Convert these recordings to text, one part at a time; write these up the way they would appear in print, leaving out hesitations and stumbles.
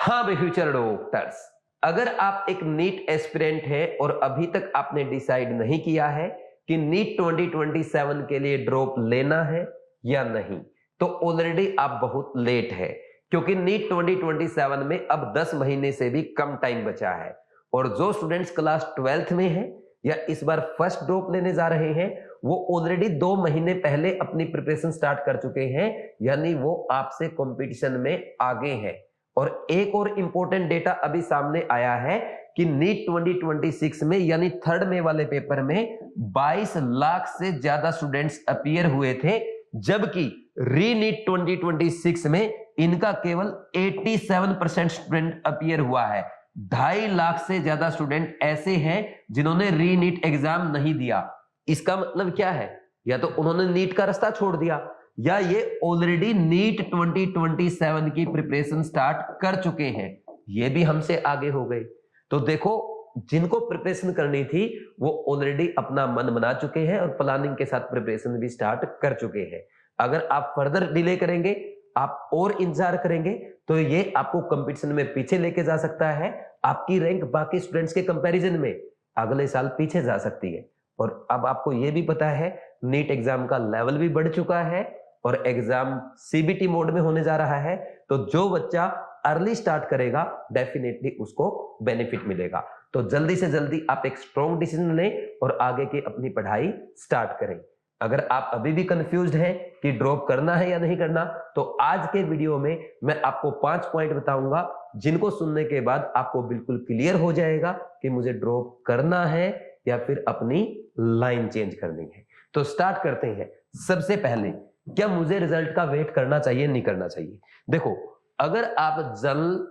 हाँ भाई future doctors, अगर आप एक नीट एस्पिरेंट है और अभी तक आपने डिसाइड नहीं किया है कि नीट 2027 के लिए ड्रॉप लेना है या नहीं, तो ऑलरेडी आप बहुत लेट है, क्योंकि नीट 2027 में अब 10 महीने से भी कम टाइम बचा है। और जो स्टूडेंट्स क्लास 12th में है या इस बार फर्स्ट ड्रॉप लेने जा रहे हैं, वो ऑलरेडी 2 महीने पहले अपनी प्रिपरेशन स्टार्ट कर चुके हैं, यानी वो आपसे कंपटीशन में आगे हैं। और एक और इंपॉर्टेंट डेटा अभी सामने आया है कि नीट 2026 में यानी थर्ड में वाले पेपर में 22 लाख से ज्यादा स्टूडेंट्स अपीयर हुए थे, जबकि री नीट 2026 में इनका केवल 87% स्टूडेंट अपीयर हुआ है। 2.5 लाख से ज्यादा स्टूडेंट ऐसे हैं जिन्होंने री नीट एग्जाम नहीं दिया। इसका मतलब क्या है? या तो उन्होंने नीट का रास्ता छोड़ दिया, या ये ऑलरेडी नीट 2027 की प्रिपरेशन स्टार्ट कर चुके हैं, ये भी हमसे आगे हो गए। तो देखो, जिनको प्रिपरेशन करनी थी वो ऑलरेडी अपना मन बना चुके हैं और प्लानिंग के साथ प्रिपरेशन भी स्टार्ट कर चुके हैं। अगर आप फर्दर डिले करेंगे, आप और इंतजार करेंगे, तो ये आपको कंपटीशन में पीछे लेके जा सकता है। आपकी रैंक बाकी स्टूडेंट्स के कंपैरिजन में अगले साल पीछे जा सकती है। और अब आपको ये भी पता है नीट एग्जाम का लेवल भी बढ़ चुका है और एग्जाम सीबीटी मोड में होने जा रहा है, तो जो बच्चा अर्ली स्टार्ट करेगा डेफिनेटली उसको बेनिफिट मिलेगा। तो जल्दी से जल्दी आप एक स्ट्रॉन्ग डिसीजन लें और आगे की अपनी पढ़ाई स्टार्ट करें। अगर आप अभी भी कंफ्यूज्ड हैं कि ड्रॉप करना है या नहीं करना, तो आज के वीडियो में मैं आपको 5 पॉइंट बताऊंगा, जिनको सुनने के बाद आपको बिल्कुल क्लियर हो जाएगा कि मुझे ड्रॉप करना है या फिर अपनी लाइन चेंज करनी है। तो स्टार्ट करते हैं। सबसे पहले, क्या मुझे रिजल्ट का वेट करना चाहिए नहीं करना चाहिए? देखो, अगर आप जनरल,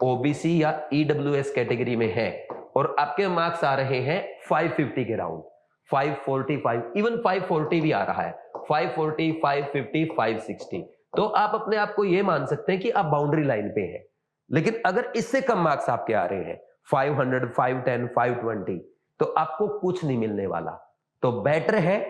ओबीसी या ईडब्ल्यूएस कैटेगरी में हैं और आपके मार्क्स आ रहे हैं 550 के राउंड, 545, इवन 540 भी आ रहा है, 540, 550, 560, तो आप अपने आप को यह मान सकते हैं कि आप बाउंड्री लाइन पे हैं। लेकिन अगर इससे कम मार्क्स आपके आ रहे हैं 500, 510, 520, तो आपको कुछ नहीं मिलने वाला। तो बेटर है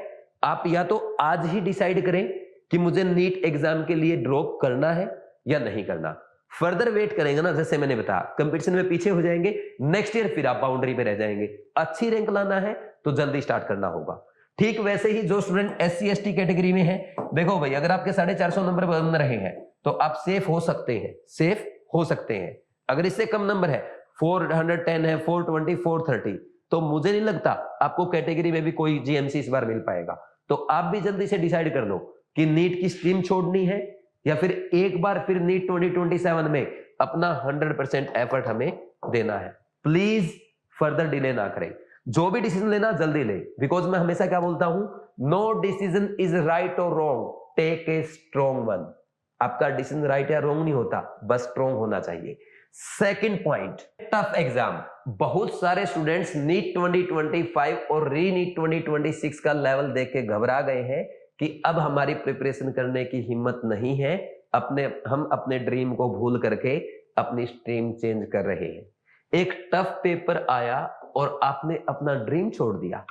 आप या तो आज ही डिसाइड करें कि मुझे नीट एग्जाम के लिए ड्रॉप करना है या नहीं करना। फर्दर वेट करेंगे ना, जैसे मैंने बताया, कंपटीशन में पीछे हो जाएंगे, नेक्स्ट ईयर फिर आप बाउंड्री पे रह जाएंगे। अच्छी रैंक लाना है तो जल्दी स्टार्ट करना होगा। ठीक वैसे ही जो स्टूडेंट SC ST कैटेगरी में है, देखो भाई, अगर आपके 450 नंबर बन रहे हैं तो आप सेफ हो सकते हैं, सेफ हो सकते हैं। अगर इससे कम नंबर है, 410 है, 420, 430, तो मुझे नहीं लगता आपको कैटेगरी में भी कोई GMC इस बार मिल पाएगा। तो आप भी जल्दी से डिसाइड कर लो कि नीट की स्ट्रीम छोड़नी है या फिर एक बार फिर नीट 2027 में अपना 100% एफर्ट हमें देना है। प्लीज फर्दर डिले ना करें, जो भी डिसीजन लेना जल्दी ले, बिकॉज मैं हमेशा क्या बोलता हूं, नो डिसीजन इज राइट और wrong, take a strong one. आपका डिसीजन राइट या रॉन्ग नहीं होता, बस स्ट्रॉन्ग होना चाहिए। Second point, tough exam. बहुत सारे स्टूडेंट्स नीट 2025 और री नीट 2026 का लेवल देख के घबरा गए हैं कि अब हमारी प्रिपरेशन करने की हिम्मत नहीं है, हम अपने ड्रीम को भूल करके अपनी स्ट्रीम चेंज कर रहे हैं। एक टफ पेपर आया और आपने अपना ड्रीम छोड़ दिया,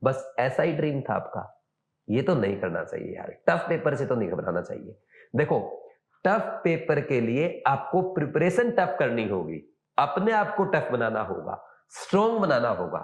बस ऐसा ही ड्रीम था आपका। ये तो नहीं करना चाहिए यार, टफ पेपर से तो नहीं घबराना चाहिए। देखो, टफ पेपर के लिए आपको प्रिपरेशन टफ करनी होगी, अपने आप को टफ बनाना होगा, स्ट्रॉन्ग बनाना होगा।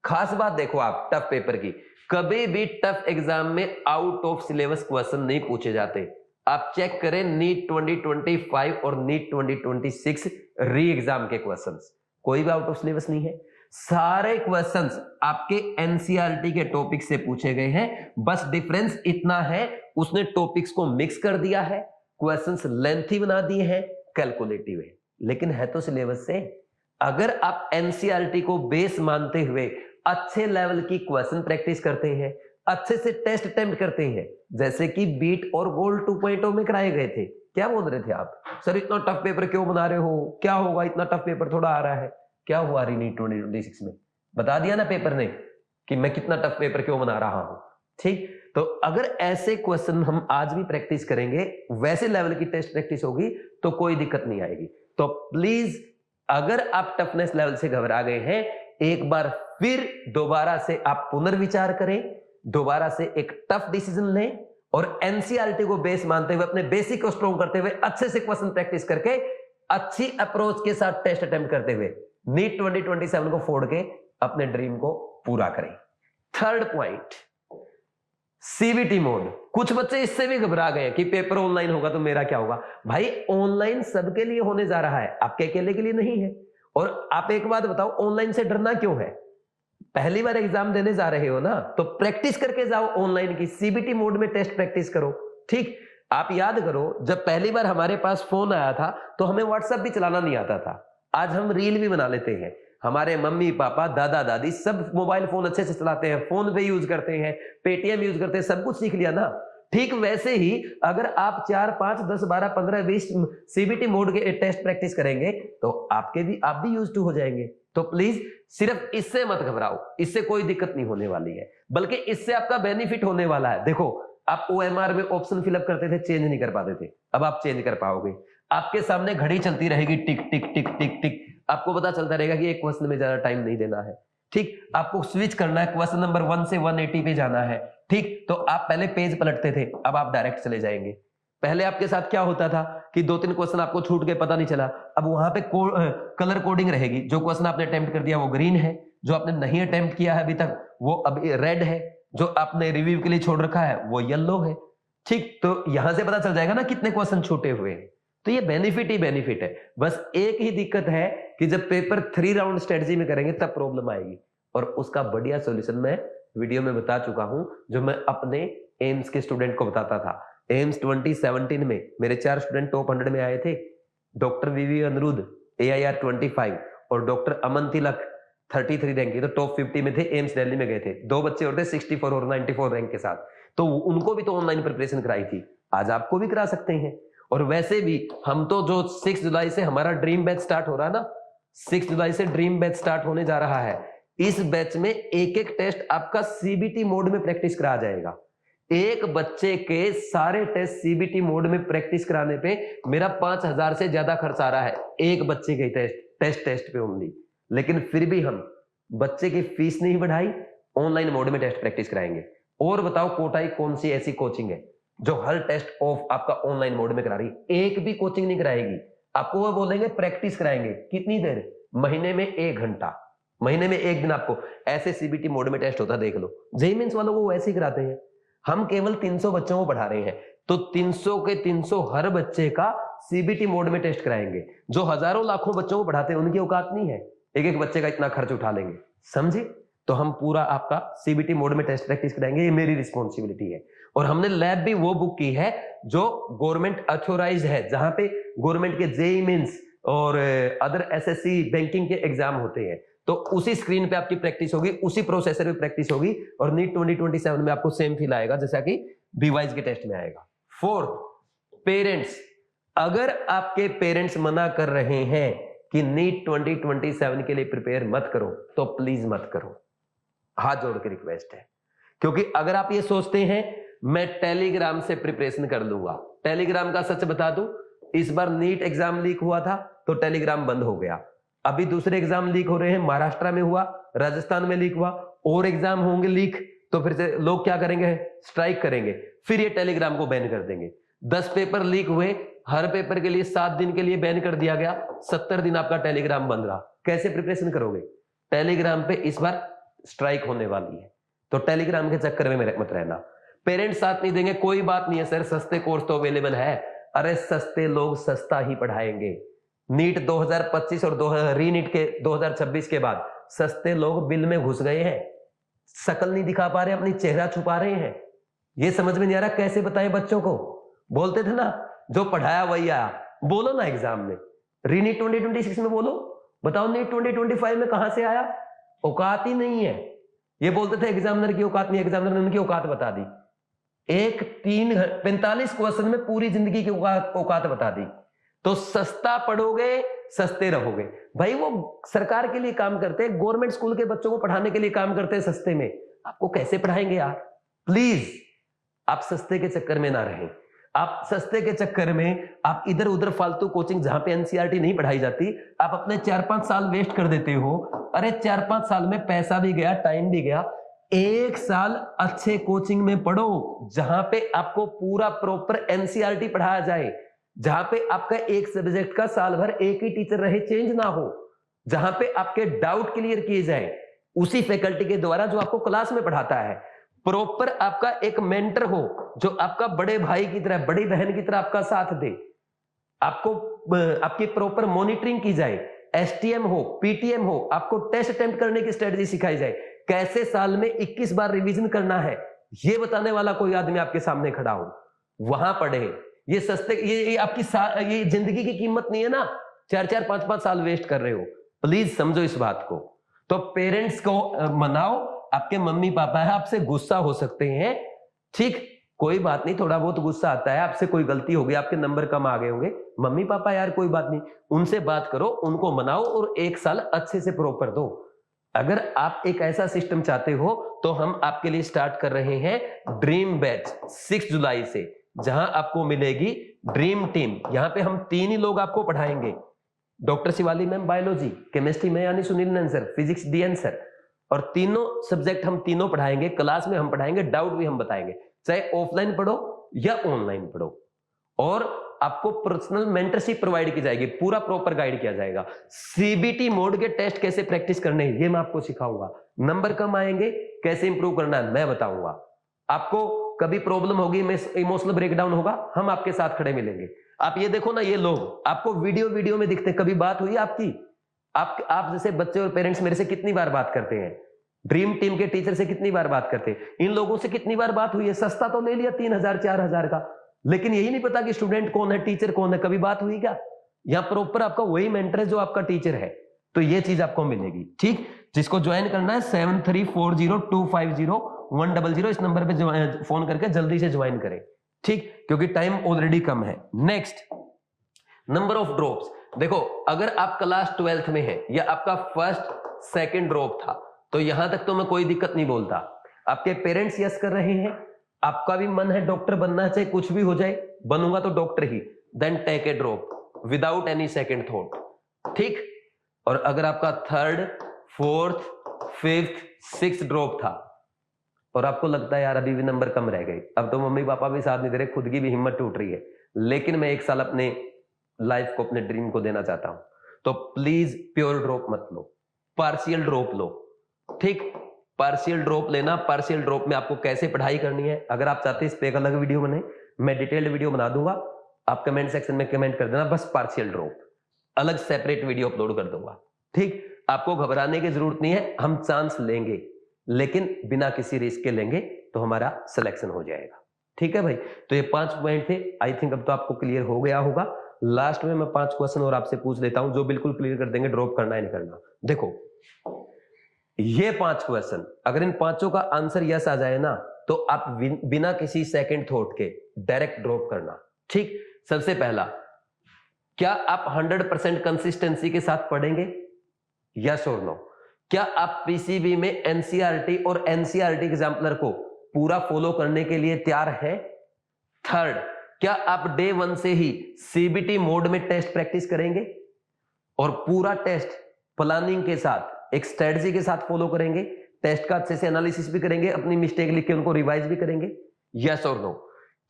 खास बात देखो, आप टफ पेपर की, कभी भी टफ एग्जाम में आउट ऑफ सिलेबस क्वेश्चन नहीं पूछे जाते। आप चेक करें नीट 2025 और नीट 2026 री एग्जाम के क्वेश्चंस, कोई भी आउट ऑफ सिलेबस नहीं है। सारे क्वेश्चंस आपके एनसीईआरटी के टॉपिक से पूछे गए हैं, बस डिफरेंस इतना है उसने टॉपिक्स को मिक्स कर दिया है, क्वेश्चंस लेंथी बना दिए हैं, कैलकुलेटिव है, लेकिन है तो सिलेबस से। अगर आप एनसीईआरटी को बेस मानते हुए अच्छे लेवल की क्वेश्चन प्रैक्टिस करते हैं, अच्छे से टेस्ट अटेम्प्ट करते हैं, जैसे कि बीट और गोल्ड 2.0 में कराए गए थे। क्या बोल रहे थे आप, सर इतना टफ पेपर क्यों बना रहे हो, क्या होगा, इतना टफ पेपर थोड़ा आ रहा है। क्या हुआ रीनीट 2026 में? बता दिया ना पेपर ने कि मैं कितना टफ पेपर क्यों बना रहा हूं। ठीक, तो अगर ऐसे क्वेश्चन हम आज भी प्रैक्टिस करेंगे, वैसे लेवल की टेस्ट प्रैक्टिस होगी, तो कोई दिक्कत नहीं आएगी। तो प्लीज, अगर आप टफनेस लेवल से घबरा गए हैं, एक बार फिर दोबारा से आप पुनर्विचार करें, दोबारा से एक टफ डिसीजन लें और एनसीईआरटी को बेस मानते हुए, अपने बेसिक को स्ट्रॉन्ग करते हुए, अच्छे से क्वेश्चन प्रैक्टिस करके अच्छी अप्रोच के साथ टेस्ट अटेम्प्ट करते हुए नीट 2027 को फोड़ के अपने ड्रीम को पूरा करें। Third point, CBT mode. कुछ बच्चे इससे भी घबरा गए कि पेपर ऑनलाइन होगा तो मेरा क्या होगा। भाई ऑनलाइन सबके लिए होने जा रहा है, आपके अकेले के लिए नहीं है। और आप एक बात बताओ, ऑनलाइन से डरना क्यों है? पहली बार एग्जाम देने जा रहे हो ना, तो प्रैक्टिस करके जाओ ऑनलाइन की, सीबीटी मोड में टेस्ट प्रैक्टिस करो। ठीक, आप याद करो जब पहली बार हमारे पास फोन आया था तो हमें व्हाट्सएप भी चलाना नहीं आता था। आज हम रील भी बना लेते हैं। हमारे मम्मी पापा दादा दादी सब मोबाइल फोन अच्छे से चलाते हैं, फोन पे यूज करते हैं, पेटीएम यूज करते हैं, सब कुछ सीख लिया ना। ठीक वैसे ही अगर आप 4, 5, 10, 12, 15, 20 सीबीटी मोड के टेस्ट प्रैक्टिस करेंगे तो आप भी यूज टू हो जाएंगे। तो प्लीज सिर्फ इससे मत घबराओ, इससे कोई दिक्कत नहीं होने वाली है, बल्कि इससे आपका बेनिफिट होने वाला है। देखो, आप ओएमआर में ऑप्शन फिलअप करते थे, चेंज नहीं कर पाते थे, अब आप चेंज कर पाओगे। आपके सामने घड़ी चलती रहेगी, टिक टिक टिक टिक टिक, आपको पता चलता रहेगा कि एक क्वेश्चन में ज्यादा टाइम नहीं देना है। ठीक, आपको स्विच करना है, क्वेश्चन नंबर 1 से 180 पे जाना है। ठीक, तो आप पहले पेज पलटते थे, अब आप डायरेक्ट चले जाएंगे। पहले आपके साथ क्या होता था कि 2-3 क्वेश्चन आपको छूट गए, पता नहीं चला। अब वहां पे कलर कोडिंग रहेगी, जो क्वेश्चन आपने अटेम्प्ट कर दिया वो ग्रीन है, जो आपने नहीं अटेम्प्ट किया है अभी तक वो अभी रेड है, जो आपने रिव्यू के लिए छोड़ रखा है वो येलो है। ठीक, तो यहां से पता चल जाएगा ना कितने क्वेश्चन छूटे हुए हैं। तो ये बेनिफिट ही बेनिफिट है। बस एक ही दिक्कत है कि जब पेपर 3 राउंड स्ट्रेटजी में करेंगे तब प्रॉब्लम आएगी, और उसका बढ़िया सॉल्यूशन मैं वीडियो में बता चुका हूं, जो मैं अपने एम्स के स्टूडेंट को बताता था। एम्स 2017 में मेरे 4 स्टूडेंट टॉप 100 में आए थे, डॉक्टर वीवी अनिरुद्ध AIR 25 और डॉक्टर अमन तिलक 33 रैंक के, तो टॉप 50 में थे, एम्स दिल्ली में गए थे। 2 बच्चे और थे 64 और 94 रैंक के साथ, तो उनको भी तो ऑनलाइन प्रिपरेशन कराई थी, आज आपको भी करा सकते हैं। और वैसे भी हम तो जो 6 जुलाई से हमारा ड्रीम बैच स्टार्ट हो रहा है ना, 6 जुलाई से ड्रीम बैच स्टार्ट होने जा रहा है। इस बैच में एक एक टेस्ट आपका सीबीटी मोड में प्रैक्टिस कराया जाएगा। एक बच्चे के सारे टेस्ट सीबीटी मोड में प्रैक्टिस कराने पे मेरा 5000 से ज्यादा खर्च आ रहा है, एक बच्चे के टेस्ट पे ओनली। लेकिन फिर भी हम बच्चे की फीस नहीं बढ़ाई, ऑनलाइन मोड में टेस्ट प्रैक्टिस कराएंगे। और बताओ कोटाई कौन सी ऐसी कोचिंग है जो हर टेस्ट ऑफ आपका ऑनलाइन मोड में करा रही? एक भी कोचिंग नहीं कराएगी आपको। वो बोलेंगे प्रैक्टिस कराएंगे, कितनी देर? महीने में 1 घंटा, महीने में 1 दिन आपको ऐसे सीबीटी मोड में टेस्ट होता, देख लो। जेईई मेंस वालों को वैसे ही कराते हैं। हम केवल 300 बच्चों को पढ़ा रहे हैं, तो 300 के 300 हर बच्चे का सीबीटी मोड में टेस्ट कराएंगे। जो हजारों लाखों बच्चों को पढ़ाते हैं उनकी औकात नहीं है, एक एक बच्चे का इतना खर्च उठा लेंगे, समझे? तो हम पूरा आपका सीबीटी मोड में टेस्ट प्रैक्टिस कराएंगे, ये मेरी रिस्पॉन्सिबिलिटी है। और हमने लैब भी वो बुक की है जो गवर्नमेंट अथोराइज्ड है, जहां पे गवर्नमेंट के जेईई मेंस और अदर एसएससी बैंकिंग के एग्जाम होते हैं। तो उसी स्क्रीन पे आपकी प्रैक्टिस होगी, उसी प्रोसेसर पे प्रैक्टिस होगी, और नीट 2027 में आपको सेम फील आएगा जैसा कि बीवाइज के टेस्ट में आएगा। Fourth, parents. अगर आपके पेरेंट्स मना कर रहे हैं कि नीट 2027 के लिए प्रिपेयर मत करो, तो प्लीज मत करो, हाथ जोड़ के रिक्वेस्ट है। क्योंकि अगर आप ये सोचते हैं मैं टेलीग्राम से प्रिपरेशन कर लूंगा, टेलीग्राम का सच बता दूं, इस बार नीट एग्जाम लीक हुआ था तो टेलीग्राम बंद हो गया। अभी दूसरे एग्जाम लीक हो रहे हैं, महाराष्ट्र में हुआ, राजस्थान में लीक हुआ, और एग्जाम होंगे लीक, तो फिर से लोग क्या करेंगे? स्ट्राइक करेंगे, फिर ये टेलीग्राम को बैन कर देंगे। 10 पेपर लीक हुए, हर पेपर के लिए 7 दिन के लिए बैन कर दिया गया, 70 दिन आपका टेलीग्राम बंद रहा। कैसे प्रिपरेशन करोगे? टेलीग्राम पे इस बार स्ट्राइक होने वाली है, तो टेलीग्राम के चक्कर में मत रहना। पेरेंट्स साथ नहीं देंगे, कोई बात नहीं है सर, सस्ते कोर्स तो अवेलेबल है। अरे सस्ते लोग सस्ता ही पढ़ाएंगे। नीट 2025 और रीनीट के 2026 के बाद सस्ते लोग बिल में घुस गए हैं, शकल नहीं दिखा पा रहे, अपनी चेहरा छुपा रहे हैं। ये समझ में नहीं आ रहा कैसे बताएं बच्चों को। बोलते थे ना जो पढ़ाया वही आया, बोलो ना एग्जाम में, रीनीट 2026 में बोलो, बताओ नीट 2025 में कहां से आया? औकात ही नहीं है। ये बोलते थे एग्जामिनर की औकात नहीं, एग्जामिनर ने उनकी औकात बता दी। 45 क्वेश्चन में पूरी जिंदगी की औकात बता दी। तो सस्ता पढ़ोगे सस्ते रहोगे। भाई वो सरकार के लिए काम करते हैं, गवर्नमेंट स्कूल के बच्चों को पढ़ाने के लिए काम करते हैं सस्ते में, आपको कैसे पढ़ाएंगे यार? प्लीज आप सस्ते के चक्कर में ना रहें। आप सस्ते के चक्कर में आप इधर उधर फालतू कोचिंग जहां पे एनसीईआरटी नहीं पढ़ाई जाती, आप अपने 4-5 साल वेस्ट कर देते हो। अरे 4-5 साल में पैसा भी गया, टाइम भी गया। 1 साल अच्छे कोचिंग में पढ़ो जहां पे आपको पूरा प्रॉपर एनसीईआरटी पढ़ाया जाए। जहां पे आपका एक सब्जेक्ट का साल भर एक ही टीचर रहे, चेंज ना हो, जहां पे आपके डाउट क्लियर किए जाए उसी फैकल्टी के द्वारा जो आपको क्लास में पढ़ाता है। प्रॉपर आपका एक मेंटर हो जो आपका बड़े भाई की तरह, बड़ी बहन की तरह आपका साथ दे, आपको आपकी प्रॉपर मॉनिटरिंग की जाए, एसटीएम हो, पीटीएम हो, आपको टेस्ट अटेम्प्ट करने की स्ट्रेटजी सिखाई जाए, कैसे साल में 21 बार रिवीजन करना है, ये बताने वाला कोई आदमी आपके सामने खड़ा हो, वहां पढ़े। ये सस्ते, ये आपकी ये जिंदगी की कीमत नहीं है ना, 4-4 5-5 साल वेस्ट कर रहे हो। प्लीज समझो इस बात को। तो पेरेंट्स को मनाओ, आपके मम्मी पापा है, आपसे गुस्सा हो सकते हैं, ठीक, कोई बात नहीं, थोड़ा बहुत गुस्सा आता है, आपसे कोई गलती हो गई, आपके नंबर कम आ गए होंगे, मम्मी पापा यार कोई बात नहीं, उनसे बात करो, उनको मनाओ और एक साल अच्छे से प्रॉपर दो। अगर आप एक ऐसा सिस्टम चाहते हो तो हम आपके लिए स्टार्ट कर रहे हैं ड्रीम बैच 6 जुलाई से, जहां आपको मिलेगी ड्रीम टीम। यहां पे हम 3 ही लोग आपको पढ़ाएंगे, doctor Shivali ma'am biology, chemistry में यानी सुनील नंद सर, फिजिक्स डीएन सर, और तीनों सब्जेक्ट हम तीनों पढ़ाएंगे, क्लास में हम पढ़ाएंगे, डाउट भी हम बताएंगे, चाहे ऑफलाइन पढ़ो या ऑनलाइन पढ़ो, और आपको पर्सनल मेंटरशिप प्रोवाइड की जाएगी, पूरा प्रॉपर गाइड किया जाएगा। सीबीटी मोड के टेस्ट कैसे प्रैक्टिस करने हैं ये मैं आपको सिखाऊंगा, नंबर कम आएंगे कैसे इंप्रूव करना है मैं बताऊंगा, आपको कभी प्रॉब्लम होगी, इमोशनल ब्रेकडाउन होगा, हम आपके साथ खड़े मिलेंगे। आप ये देखो ना, ये लोग आपको वीडियो में दिखते, कभी बात हुई आपकी? आप जैसे बच्चे और पेरेंट्स मेरे से कितनी बार बात करते हैं, ड्रीम टीम के टीचर से कितनी बार बात करते हैं, इन लोगों से कितनी बार बात हुई है? सस्ता तो ले लिया 3,000 4,000 का, लेकिन यही नहीं पता कि स्टूडेंट कौन है, टीचर कौन है, कभी बात हुई क्या? यहाँ प्रॉपर आपका वही मेंटर है जो आपका टीचर है, तो ये चीज आपको मिलेगी, ठीक। जिसको ज्वाइन करना है 7340250100, इस नंबर पे फोन करके जल्दी से ज्वाइन करें, ठीक, क्योंकि टाइम ऑलरेडी कम है। Next, number of drops. देखो, अगर आप क्लास 12th में है या आपका फर्स्ट सेकंड ड्रॉप था, तो यहां तक तो मैं कोई दिक्कत नहीं बोलता। आपके पेरेंट्स यस कर रहे हैं, आपका भी मन है डॉक्टर बनना, चाहे कुछ भी हो जाए, बनूंगा तो डॉक्टर ही, then take a drop without any second thought, ठीक। और अगर आपका third, fourth, fifth, sixth drop था और आपको लगता है यार अभी भी नंबर कम रह गए, अब तो मम्मी पापा भी साथ नहीं दे रहे, खुद की भी हिम्मत टूट रही है, लेकिन मैं एक साल अपने लाइफ को, अपने ड्रीम को देना चाहता हूं, तो प्लीज प्योर ड्रॉप मत लो, पार्शियल ड्रॉप लो, ठीक। पार्शियल ड्रॉप लेना, पार्शियल ड्रॉप में आपको कैसे पढ़ाई करनी है, अगर आप चाहते हैं इस पे एक अलग वीडियो बने, मैं डिटेल्ड वीडियो बना दूंगा, आप कमेंट सेक्शन में कमेंट कर देना, बस पार्शियल ड्रॉप, अलग सेपरेट वीडियो अपलोड कर दूंगा, ठीक। आपको घबराने की जरूरत नहीं है, हम चांस लेंगे, लेकिन बिना किसी रिस्क के लेंगे तो हमारा सिलेक्शन हो जाएगा, ठीक है भाई। तो ये 5 पॉइंट थे, आई थिंक अब तो आपको क्लियर हो गया होगा। लास्ट में मैं 5 क्वेश्चन और आपसे पूछ लेता हूं जो बिल्कुल क्लियर कर देंगे ड्रॉप करना है नहीं करना। देखो, ये 5 क्वेश्चन, अगर इन पांचों का आंसर यस आ जाए ना, तो आप बिना किसी सेकंड थॉट के डायरेक्ट ड्रॉप करना, ठीक। सबसे पहला, क्या आप 100% कंसिस्टेंसी के साथ पढ़ेंगे, यस और नो? क्या आप पीसीबी में एनसीईआरटी और एनसीईआरटी एग्जाम्पलर को पूरा फॉलो करने के लिए तैयार हैं? थर्ड, क्या आप डे 1 से ही सीबीटी मोड में टेस्ट प्रैक्टिस करेंगे और पूरा टेस्ट प्लानिंग के साथ, एक स्ट्रेटजी के साथ फॉलो करेंगे, टेस्ट का अच्छे से एनालिसिस भी करेंगे, अपनी मिस्टेक लिख के उनको रिवाइज भी करेंगे, यस और नो?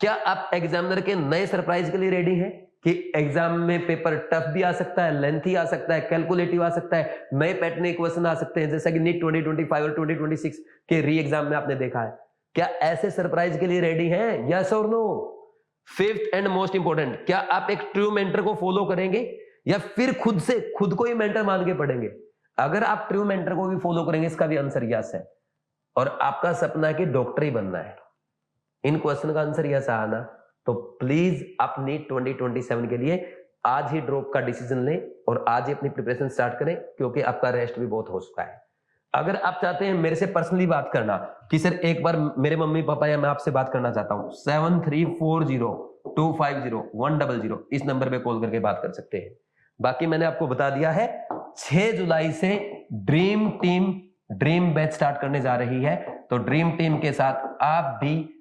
क्या आप एग्जामिनर के नए सरप्राइज के लिए रेडी हैं कि एग्जाम में पेपर टफ भी आ सकता है, लेंथी आ सकता है, कैलकुलेटिव आ सकता है, नए पैटर्न के क्वेश्चन आ सकते हैं, जैसा कि नीट 2025 और 2026 के री एग्जाम में आपने देखा है? क्या ऐसे सरप्राइज के लिए रेडी हैं, यस और no? Fifth and most important, क्या आप एक ट्रू मेंटर को फॉलो करेंगे या फिर खुद को ही मेंटर मान के पढ़ेंगे? अगर आप ट्रू मेंटर को भी फॉलो करेंगे, इसका भी आंसर यस है, और आपका सपना है कि डॉक्टर ही बनना है, इन क्वेश्चन का आंसर यस आना, तो प्लीज आप नीट 2027 के लिए आज ही ड्रॉप का डिसीजन लें और आज ही अपनी प्रिपरेशन स्टार्ट करें, क्योंकि आपका रेस्ट भी बहुत हो चुका है। अगर आप चाहते हैं मेरे से पर्सनली बात करना कि सर एक बार मेरे मम्मी पापा या मैं आपसे बात करना चाहता हूं, 7340250100, इस नंबर पे कॉल करके बात कर सकते हैं। बाकी मैंने आपको बता दिया है 6 जुलाई से ड्रीम बैच स्टार्ट करने जा रही है, तो ड्रीम टीम के साथ आप भी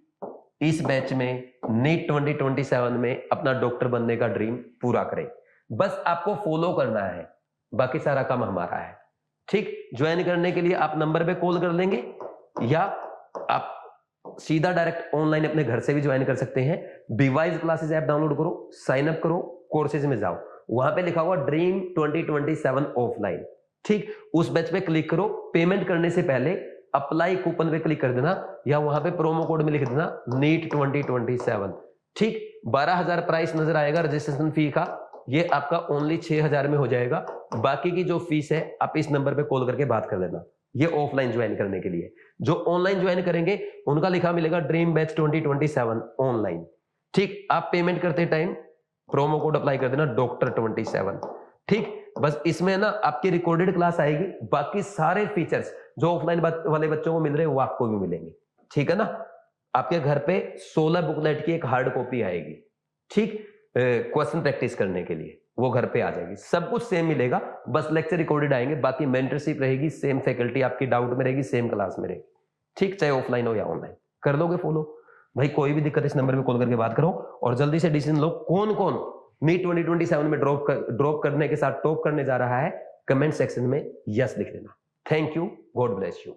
इस बैच में नीट 2027 में अपना डॉक्टर बनने का ड्रीम पूरा करें। बस आपको फॉलो करना है, बाकी सारा काम हमारा है, ठीक। ज्वाइन करने के लिए आप नंबर पे कॉल कर लेंगे या आप सीधा डायरेक्ट ऑनलाइन अपने घर से भी ज्वाइन कर सकते हैं। बीवाइज क्लासेस ऐप डाउनलोड करो, साइन अप करो, कोर्सेज में जाओ, वहां पे लिखा हुआ ड्रीम 2027 ऑफलाइन, ठीक, उस बैच पे क्लिक करो। पेमेंट करने से पहले अप्लाई कूपन पे क्लिक कर देना या वहां पे प्रोमो कोड में लिख देना नीट 2027, ठीक। 12,000 प्राइस नजर आएगा रजिस्ट्रेशन फी का, ये आपका ओनली 6,000 में हो जाएगा। बाकी की जो फीस है आप इस नंबर पे कॉल करके बात कर लेना, ये ऑफलाइन ज्वाइन करने के लिए। जो ऑनलाइन ज्वाइन करेंगे उनका लिखा मिलेगा ड्रीम बैच 2027 ऑनलाइन, ठीक। आप पेमेंट करते टाइम प्रोमो कोड अप्लाई कर देना डॉक्टर 27, ठीक। बस इसमें ना आपकी रिकॉर्डेड क्लास आएगी, बाकी सारे फीचर्स जो ऑफलाइन वाले बच्चों को मिल रहे हैं वो आपको भी मिलेंगे, ठीक है ना। आपके घर पे 16 बुकलेट की एक हार्ड कॉपी आएगी, ठीक, क्वेश्चन प्रैक्टिस करने के लिए, वो घर पे आ जाएगी। सब कुछ सेम मिलेगा, बस लेक्चर रिकॉर्डेड आएंगे, बाकी मेंटरशिप रहेगी, सेम फैकल्टी आपकी डाउट में रहेगी, सेम क्लास में रहेगी, ठीक, चाहे ऑफलाइन हो या ऑनलाइन। कर लोगे फॉलो भाई? कोई भी दिक्कत इस नंबर पे कॉल करके बात करो और जल्दी से डिसीजन लो कौन कौन नीट 2027 में ड्रॉप करने के साथ टॉप करने जा रहा है। कमेंट सेक्शन में यस लिख देना। Thank you, God bless you.